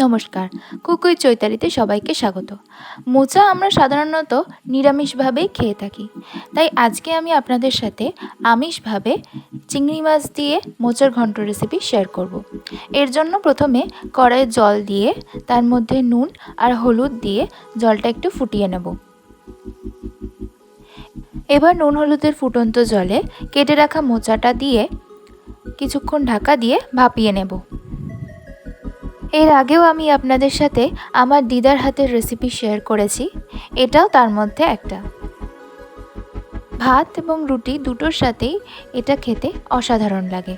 নমস্কার, কুকুই চৈতালিতে সবাইকে স্বাগত। মোচা আমরা সাধারণত নিরামিষভাবেই খেয়ে থাকি, তাই আজকে আমি আপনাদের সাথে আমিষভাবে চিংড়ি মাছ দিয়ে মোচার ঘন্ট রেসিপি শেয়ার করব। এর জন্য প্রথমে কড়াইয়ে জল দিয়ে তার মধ্যে নুন আর হলুদ দিয়ে জলটা একটু ফুটিয়ে নেব। এবার নুন হলুদের ফুটন্ত জলে কেটে রাখা মোচাটা দিয়ে কিছুক্ষণ ঢাকা দিয়ে ভাপিয়ে নেব। এর আগেও আমি আপনাদের সাথে আমার দিদার হাতের রেসিপি শেয়ার করেছি, এটাও তার মধ্যে একটা। ভাত এবং রুটি দুটোর সাথেই এটা খেতে অসাধারণ লাগে।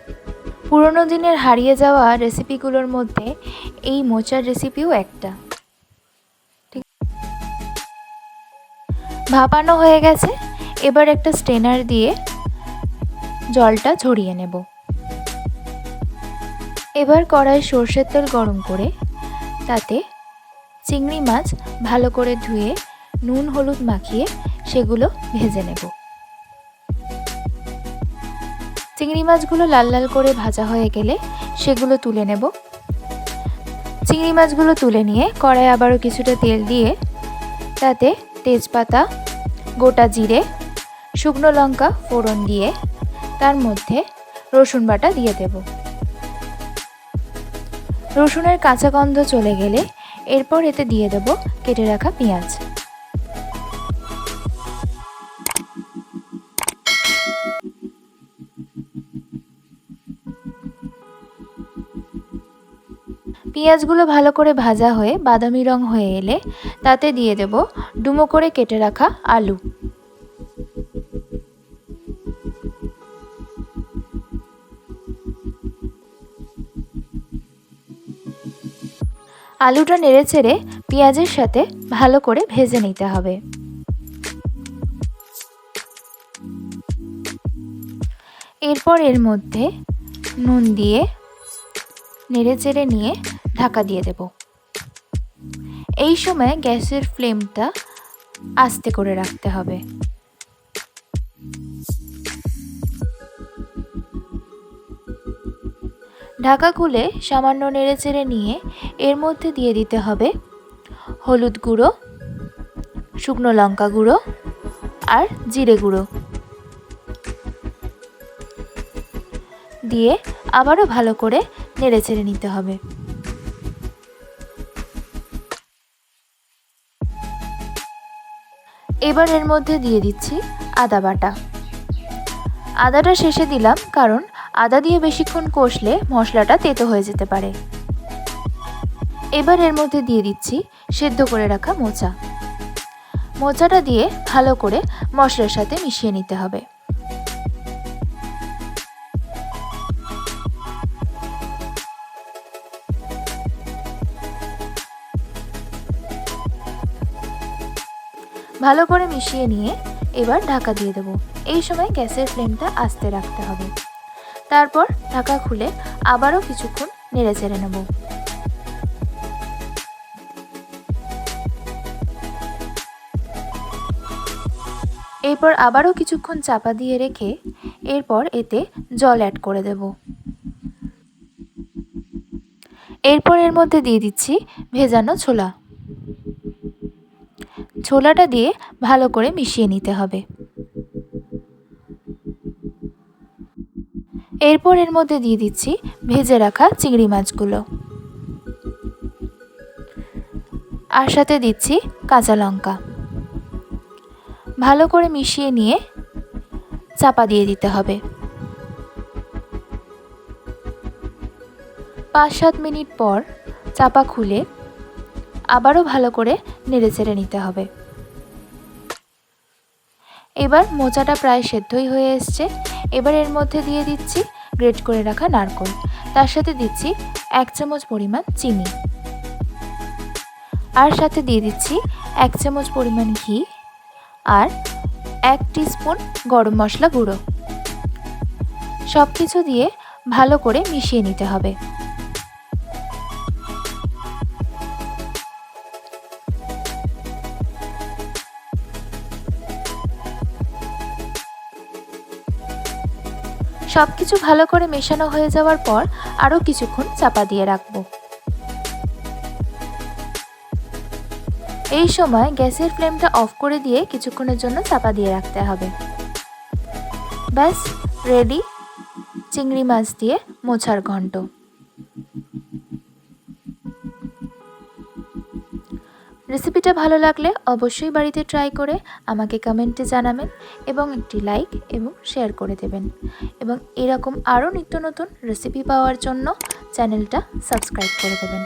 পুরনো দিনের হারিয়ে যাওয়া রেসিপিগুলোর মধ্যে এই মোচার রেসিপিও একটা। ভাপানো হয়ে গেছে, এবার একটা স্ট্রেনার দিয়ে জলটা ঝরিয়ে নেব। এবার কড়াই সর্ষের তেল গরম করে তাতে চিংড়ি মাছ ভালো করে ধুয়ে নুন হলুদ মাখিয়ে সেগুলো ভেজে নেব। চিংড়ি মাছগুলো লাল লাল করে ভাজা হয়ে গেলে সেগুলো তুলে নেব। চিংড়ি মাছগুলো তুলে নিয়ে কড়াই আবারও কিছুটা তেল দিয়ে তাতে তেজপাতা, গোটা জিরে, শুকনো লঙ্কা ফোড়ন দিয়ে তার মধ্যে রসুন বাটা দিয়ে দেব। রসুনের কাঁচা গন্ধ চলে গেলে এরপর এতে দিয়ে দেব কেটে রাখা পেঁয়াজ। পেঁয়াজগুলো ভালো করে ভাজা হয়ে বাদামি রং হয়ে এলে তাতে দিয়ে দেব ডুমো করে কেটে রাখা আলু। আলুটা নেড়েচেড়ে পেঁয়াজের সাথে ভালো করে ভেজে নিতে হবে। এরপর এর মধ্যে নুন দিয়ে নেড়েচেড়ে নিয়ে ঢাকা দিয়ে দেব। এই সময় গ্যাসের ফ্লেমটা আস্তে করে রাখতে হবে। ঢাকা খুলে সামান্য নেড়েচেড়ে নিয়ে এর মধ্যে দিয়ে দিতে হবে হলুদ গুঁড়ো, শুকনো লঙ্কা গুঁড়ো আর জিরে গুঁড়ো দিয়ে আবারও ভালো করে নেড়েচেড়ে নিতে হবে। এবার এর মধ্যে দিয়ে দিচ্ছি আদা বাটা। আদাটা শেষে দিলাম কারণ আদা দিয়ে বেশিক্ষণ কষলে মশলাটা তেতো হয়ে যেতে পারে। এবার এর মধ্যে দিয়ে দিচ্ছি সেদ্ধ করে রাখা মোচা। মোচাটা দিয়ে ভালো করে মশলার সাথে মিশিয়ে নিতে হবে। ভালো করে মিশিয়ে নিয়ে এবার ঢাকা দিয়ে দেব। এই সময় গ্যাসের ফ্লেমটা আস্তে রাখতে হবে। তারপর ঢাকা খুলে আবারও কিছুক্ষণ নেড়েচেড়ে নেব। এরপর আবারও কিছুক্ষণ চাপা দিয়ে রেখে এরপর এতে জল অ্যাড করে দেব। এরপর এর মধ্যে দিয়ে দিচ্ছি ভেজানো ছোলা। ছোলাটা দিয়ে ভালো করে মিশিয়ে নিতে হবে। এরপর এর মধ্যে দিয়ে দিচ্ছি ভেজে রাখা চিংড়ি মাছগুলো, আর সাথে দিচ্ছি কাঁচা লঙ্কা। ভালো করে মিশিয়ে নিয়ে চাপা দিয়ে দিতে হবে। 5-7 মিনিট পর চাপা খুলে আবারও ভালো করে নেড়েচেড়ে নিতে হবে। এবার মোচাটা প্রায় সেদ্ধই হয়ে এসছে। এবার এর মধ্যে দিয়ে দিচ্ছি গ্রেট করে রাখা নারকেল, তার সাথে দিচ্ছি 1 চামচ পরিমাণ চিনি, আর সাথে দিয়ে দিচ্ছি 1 চামচ পরিমাণ ঘি আর 1 টিস্পুন গরম মশলা গুঁড়ো। সব কিছু দিয়ে ভালো করে মিশিয়ে নিতে হবে। সব কিছু ভালো করে মেশানো হয়ে যাওয়ার পর আরও কিছুক্ষণ চাপা দিয়ে রাখবো। এই সময় গ্যাসের ফ্লেমটা অফ করে দিয়ে কিছুক্ষণের জন্য চাপা দিয়ে রাখতে হবে। ব্যাস রেডি চিংড়ি মাছ দিয়ে মোচার ঘন্ট। রেসিপিটা ভালো লাগলে অবশ্যই বাড়িতে ট্রাই করে আমাকে কমেন্টে জানাবেন এবং একটি লাইক এবং শেয়ার করে দেবেন, এবং এরকম আরও নিত্য নতুন রেসিপি পাওয়ার জন্য চ্যানেলটা সাবস্ক্রাইব করে দেবেন।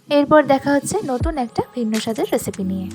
এরপর দেখা হচ্ছে নতুন একটা ভিন্ন স্বাদের রেসিপি নিয়ে।